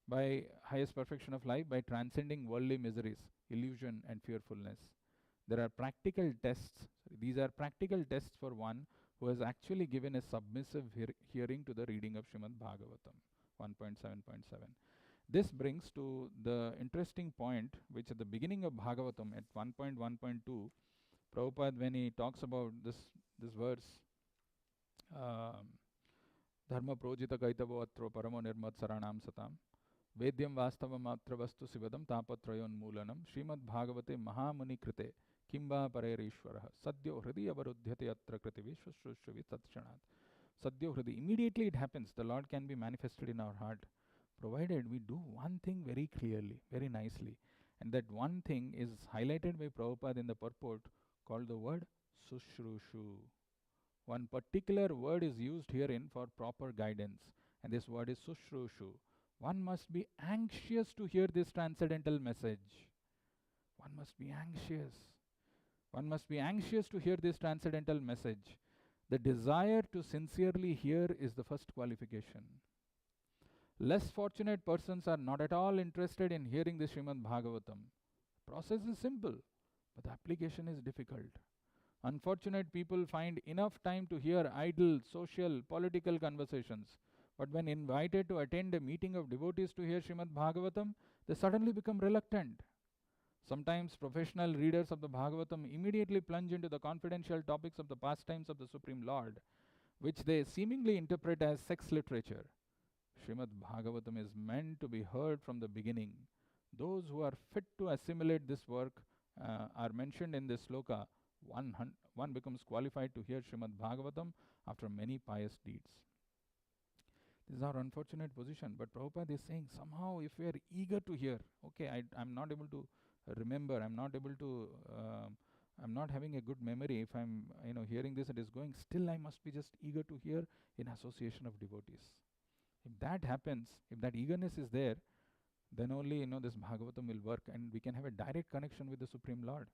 By highest perfection of life, by transcending worldly miseries, illusion and fearfulness. There are practical tests. These are practical tests for one who has actually given a submissive hearing to the reading of Srimad Bhagavatam 1.7.7. This brings to the interesting point, which at the beginning of Bhagavatam at 1.1.2, Prabhupada, when he talks about this verse, Dharma projita kaitavo atro paramo nirmat saranam satam Vedyam vastava matra vastu sivadam tapatrayon moolanam Srimad Bhagavate Mahamuni krite Kimba Parerishwaraha Sadhyo Hridi Avarudhyate Atra Kritivi Shushrushavi Tatshanat. Sadhyo Hridi. Immediately it happens. The Lord can be manifested in our heart, provided we do one thing very clearly, very nicely. And that one thing is highlighted by Prabhupada in the purport called the word Sushrushu. One particular word is used herein for proper guidance, and this word is Sushrushu. One must be anxious to hear this transcendental message. One must be anxious. One must be anxious to hear this transcendental message. The desire to sincerely hear is the first qualification. Less fortunate persons are not at all interested in hearing the Srimad Bhagavatam. The process is simple, but the application is difficult. Unfortunate people find enough time to hear idle, social, political conversations, but when invited to attend a meeting of devotees to hear Srimad Bhagavatam, they suddenly become reluctant. Sometimes professional readers of the Bhagavatam immediately plunge into the confidential topics of the pastimes of the Supreme Lord, which they seemingly interpret as sex literature. Srimad Bhagavatam is meant to be heard from the beginning. Those who are fit to assimilate this work are mentioned in this sloka. One becomes qualified to hear Srimad Bhagavatam after many pious deeds. This is our unfortunate position, but Prabhupada is saying somehow if we are eager to hear, okay, I'm not able to remember, I'm not having a good memory. If I'm hearing this, it is going, still I must be just eager to hear in association of devotees. If that happens, if that eagerness is there, then only this Bhagavatam will work and we can have a direct connection with the Supreme Lord.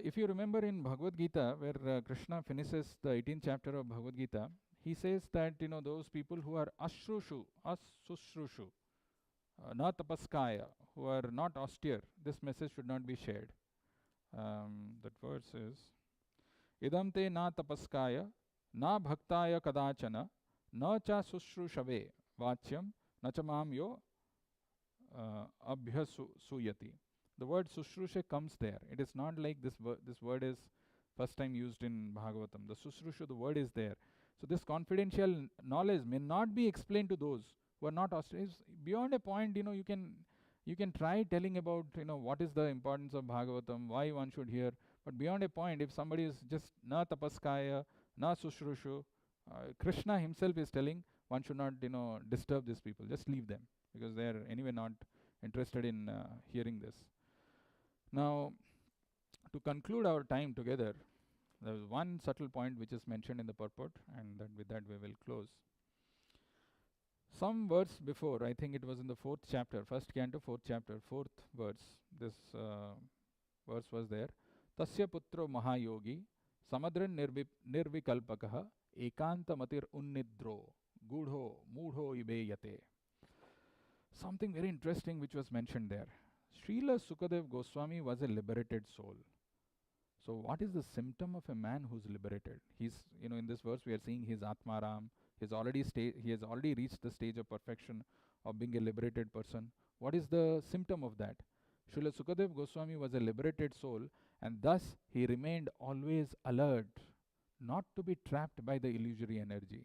If you remember in Bhagavad Gita, where Krishna finishes the 18th chapter of Bhagavad Gita, he says that those people who are asushrushu, na tapaskaya, who are not austere, this message should not be shared. That verse is idam te na tapaskaya, na bhaktaya kadachana, na cha sushrushave vachyam, na cha mam yo abhyasuyati. The word sushrusha comes there. It is not like this word is first time used in Bhagavatam. The sushrusha, the word is there. So this confidential knowledge may not be explained to those who are not austere. Beyond a point, you can try telling about what is the importance of Bhagavatam, why one should hear. But beyond a point, if somebody is just na tapaskaya, na sushrushu, Krishna himself is telling one should not disturb these people. Just leave them because they are anyway not interested in hearing this. Now, to conclude our time together, there is one subtle point which is mentioned in the purport, and with that we will close. Some verse before, I think it was in the 4th chapter, 1st canto, 4th chapter, 4th verse, this verse was there. Tasya putro mahayogi, samadran nirvikalpakaha, ekantamatir unnidro, gudho mudho ibeyate. Something very interesting which was mentioned there. Srila Sukadev Goswami was a liberated soul. So what is the symptom of a man who's liberated? He's, in this verse we are seeing his Atmaram. He has already reached the stage of perfection of being a liberated person. What is the symptom of that? Srila Sukadev Goswami was a liberated soul, and thus he remained always alert, not to be trapped by the illusory energy.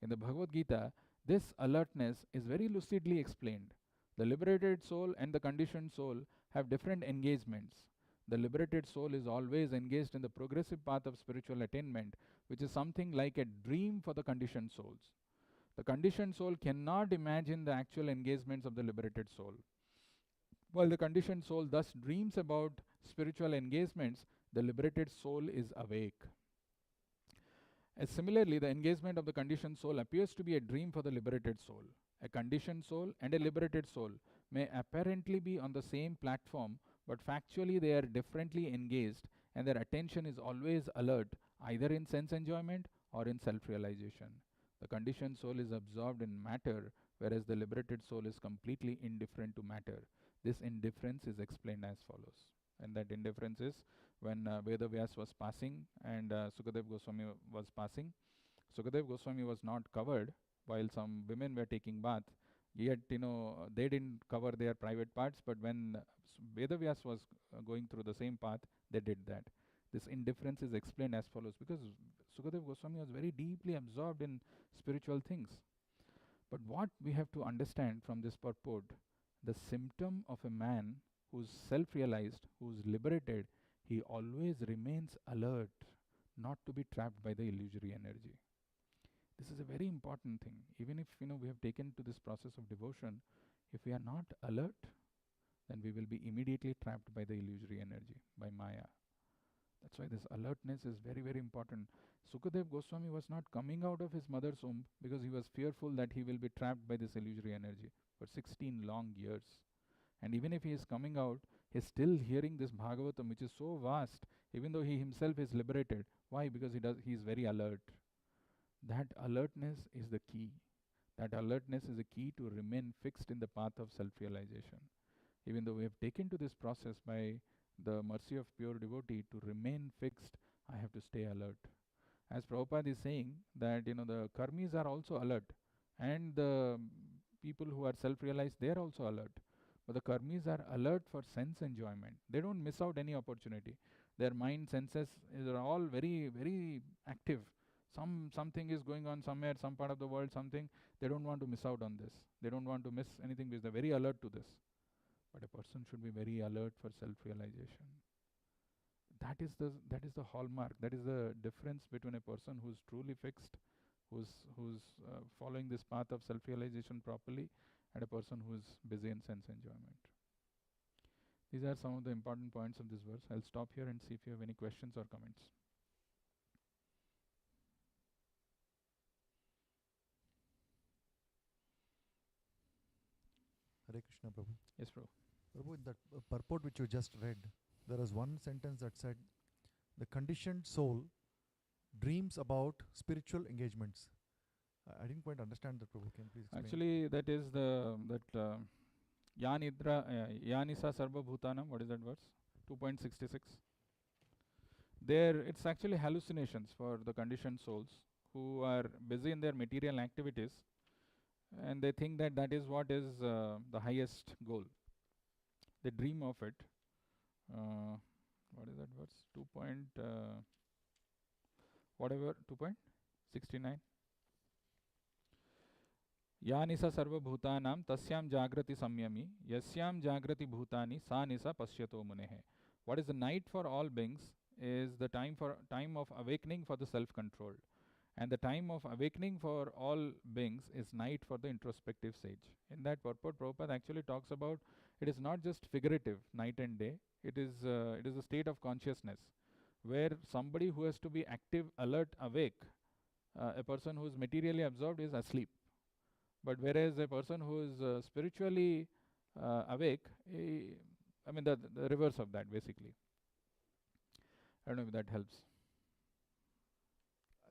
In the Bhagavad Gita, this alertness is very lucidly explained. The liberated soul and the conditioned soul have different engagements. The liberated soul is always engaged in the progressive path of spiritual attainment, which is something like a dream for the conditioned souls. The conditioned soul cannot imagine the actual engagements of the liberated soul. While the conditioned soul thus dreams about spiritual engagements, the liberated soul is awake. Similarly, the engagement of the conditioned soul appears to be a dream for the liberated soul. A conditioned soul and a liberated soul may apparently be on the same platform, but factually they are differently engaged, and their attention is always alert, either in sense enjoyment or in self-realization. The conditioned soul is absorbed in matter, whereas the liberated soul is completely indifferent to matter. This indifference is explained as follows. And that indifference is when Vedavyas was passing and Sukadev Goswami was passing. Sukadev Goswami was not covered while some women were taking bath. Yet, they didn't cover their private parts, but when Vedavyas was going through the same path, they did that. This indifference is explained as follows, because Sukadev Goswami was very deeply absorbed in spiritual things. But what we have to understand from this purport, the symptom of a man who's self-realized, who's liberated, he always remains alert, not to be trapped by the illusory energy. This is a very important thing. Even if we have taken to this process of devotion, if we are not alert, then we will be immediately trapped by the illusory energy, by Maya. That's why this alertness is very, very important. Sukadev Goswami was not coming out of his mother's womb because he was fearful that he will be trapped by this illusory energy for 16 long years. And even if he is coming out, he's still hearing this Bhagavatam, which is so vast, even though he himself is liberated. Why? Because he is very alert. That alertness is the key. That alertness is the key to remain fixed in the path of self-realization. Even though we have taken to this process by the mercy of pure devotee to remain fixed, I have to stay alert. As Prabhupada is saying that the karmis are also alert, and the people who are self-realized, they are also alert. But the karmis are alert for sense enjoyment. They don't miss out any opportunity. Their mind senses are all very, very active. Something is going on somewhere, some part of the world, something. They don't want to miss out on this. They don't want to miss anything because they're very alert to this. But a person should be very alert for self-realization. That is the hallmark. That is the difference between a person who's truly fixed, who's following this path of self-realization properly, and a person who's busy in sense enjoyment. These are some of the important points of this verse. I'll stop here and see if you have any questions or comments. Hare Krishna, Prabhu. Yes, Prabhu. Prabhu, in that purport which you just read, there was one sentence that said, the conditioned soul dreams about spiritual engagements. I didn't quite understand that, Prabhu. Can you please explain? Actually, that is Yanisa Sarva Bhutanam. What is that verse? 2.66. There, it's actually hallucinations for the conditioned souls who are busy in their material activities, and they think that that is what is the highest goal. They dream of it. What is that verse? 2.69. Ya nisa sarva bhutanam tasyam jagrati samyami yasyam jagrati bhutani sa nisa pasyato munehe. What is the night for all beings is the time of awakening for the self-control, and the time of awakening for all beings is night for the introspective sage. In that purport, Prabhupada actually talks about it is not just figurative, night and day. It is a state of consciousness where somebody who has to be active, alert, awake, a person who is materially absorbed is asleep. But whereas a person who is spiritually awake, the reverse of that basically. I don't know if that helps.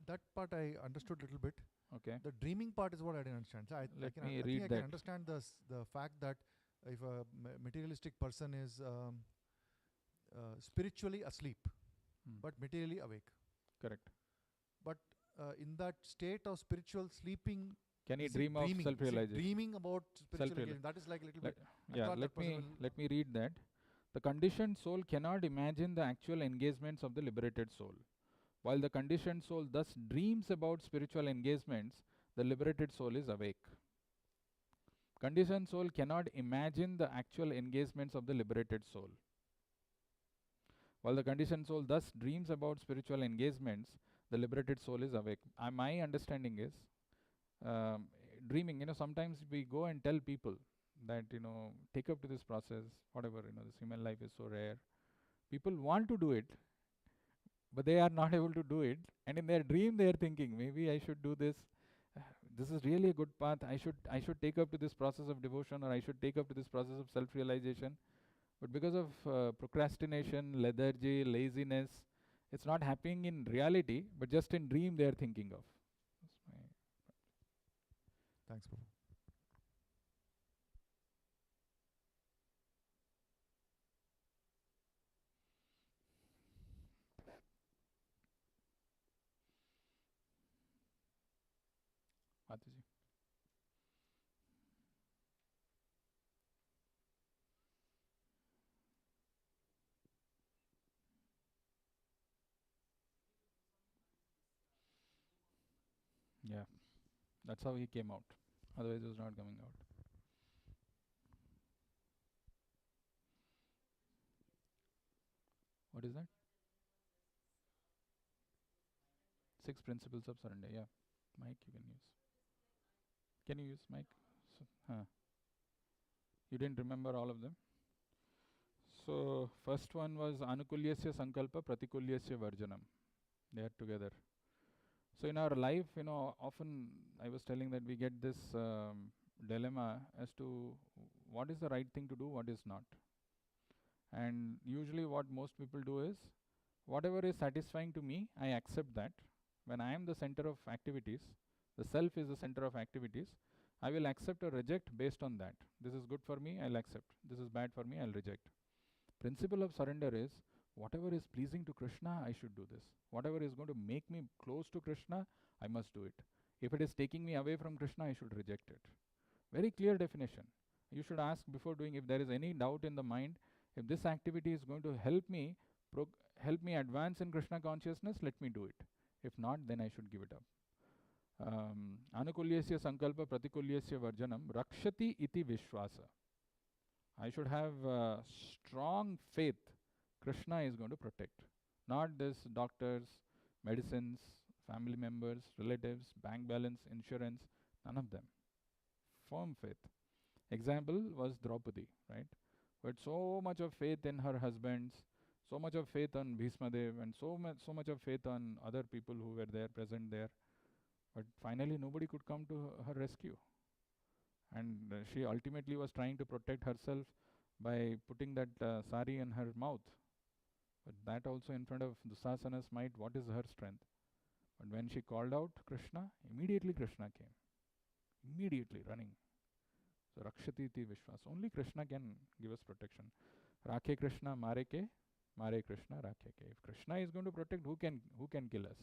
That part I understood a little bit. Okay. The dreaming part is what I didn't understand. So I can understand the fact that if a materialistic person is spiritually asleep, but materially awake. Correct. But in that state of spiritual sleeping, can he dream of self-realization? Dreaming about spiritual engagement. That is like a little bit. Let me read that. The conditioned soul cannot imagine the actual engagements of the liberated soul. While the conditioned soul thus dreams about spiritual engagements, the liberated soul is awake. Conditioned soul cannot imagine the actual engagements of the liberated soul. While the conditioned soul thus dreams about spiritual engagements, the liberated soul is awake. My understanding is, dreaming, sometimes we go and tell people that, take up to this process, whatever, this human life is so rare. People want to do it, but they are not able to do it. And in their dream, they are thinking, maybe I should do this. This is really a good path. I should take up to this process of devotion, or I should take up to this process of self-realization. But because of procrastination, lethargy, laziness, it's not happening in reality, but just in dream they are thinking of. That's my Thanks, Prabhu. Mataji. Yeah, that's how he came out. Otherwise, it was not coming out. What is that? 6 principles of surrender. Yeah, Mike, you can use. Can you use Mike? You didn't remember all of them? So, first one was Anukulyasya Sankalpa Pratikulyasya Varjanam. They are together. So, in our life, often I was telling that we get this dilemma as to what is the right thing to do, what is not. And usually, what most people do is, whatever is satisfying to me, I accept that. When I am the center of activities, the self is the center of activities, I will accept or reject based on that. This is good for me, I'll accept. This is bad for me, I'll reject. Principle of surrender is, whatever is pleasing to Krishna, I should do this. Whatever is going to make me close to Krishna, I must do it. If it is taking me away from Krishna, I should reject it. Very clear definition. You should ask before doing, if there is any doubt in the mind, if this activity is going to help me advance in Krishna consciousness, let me do it. If not, then I should give it up. Anukulyasya sankalpa pratikulyasya varjanam rakshati iti vishwasa. I should have strong faith Krishna is going to protect. Not this doctors, medicines, family members, relatives, bank balance, insurance, none of them. Firm faith. Example was Draupadi, right? But so much of faith in her husbands, so much of faith on Bhismadev, and so much of faith on other people who were there, present there. But finally, nobody could come to her rescue. And she ultimately was trying to protect herself by putting that sari in her mouth. But that also in front of Dusasana's might, what is her strength? But when she called out Krishna, immediately Krishna came. Immediately running. So Rakshati iti Vishwas. Only Krishna can give us protection. Rakhe Krishna, Mare Krishna, Rakhe ke. If Krishna is going to protect, who can kill us?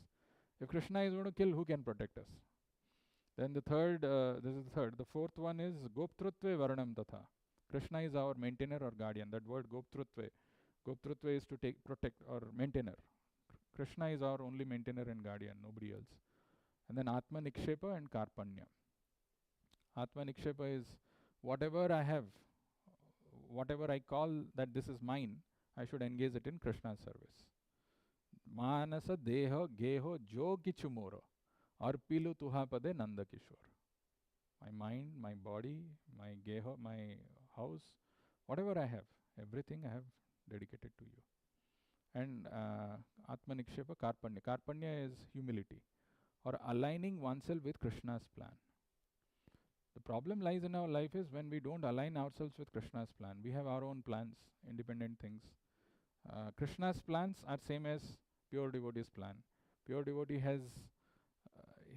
If Krishna is going to kill, who can protect us? Then the third, this is the third. The fourth one is Goptrutve Varanam Tatha. Krishna is our maintainer or guardian. That word Goptrutve. Goptrutve is to protect or maintainer. Krishna is our only maintainer and guardian, nobody else. And then Atma Nikshepa and Karpanya. Atma Nikshepa is whatever I have, whatever I call that this is mine, I should engage it in Krishna's service. Manasa Deha Geho Jo Kichumoro Arpilu Tuhapade Nanda Kishore. My mind, my body, my Geho, my house, whatever I have, everything I have dedicated to you. And Atma Nikshepa Karpanya. Karpanya is humility or aligning oneself with Krishna's plan. The problem lies in our life is when we don't align ourselves with Krishna's plan. We have our own plans, independent things. Krishna's plans are same as pure devotee's plan. Pure devotee has,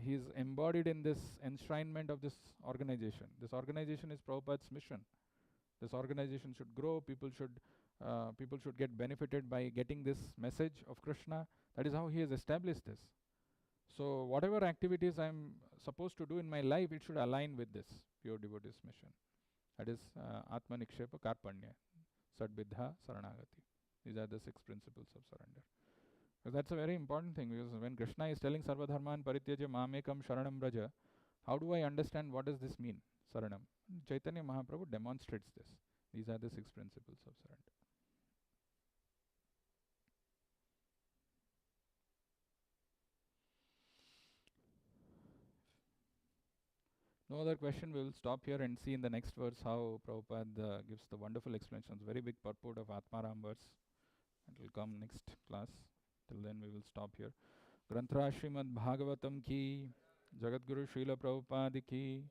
he is embodied in this enshrinement of this organization. This organization is Prabhupada's mission. This organization should grow. People should get benefited by getting this message of Krishna. That is how he has established this. So whatever activities I'm supposed to do in my life, it should align with this pure devotee's mission. That is Atma Nikshepa Karpanya, Sadbidha Saranagati. These are the 6 principles of surrender. So that's a very important thing, because when Krishna is telling Sarvadharman Parityaja Mamekam Sharanam Braja, how do I understand what does this mean, Saranam? Chaitanya Mahaprabhu demonstrates this. These are the 6 principles of surrender. No other question. We will stop here and see in the next verse how Prabhupada gives the wonderful explanations. Very big purport of Atmaram verse. It will come next class. Till then we will stop here. Granthra Srimad Bhagavatam ki, Jagadguru Srila Prabhupada ki.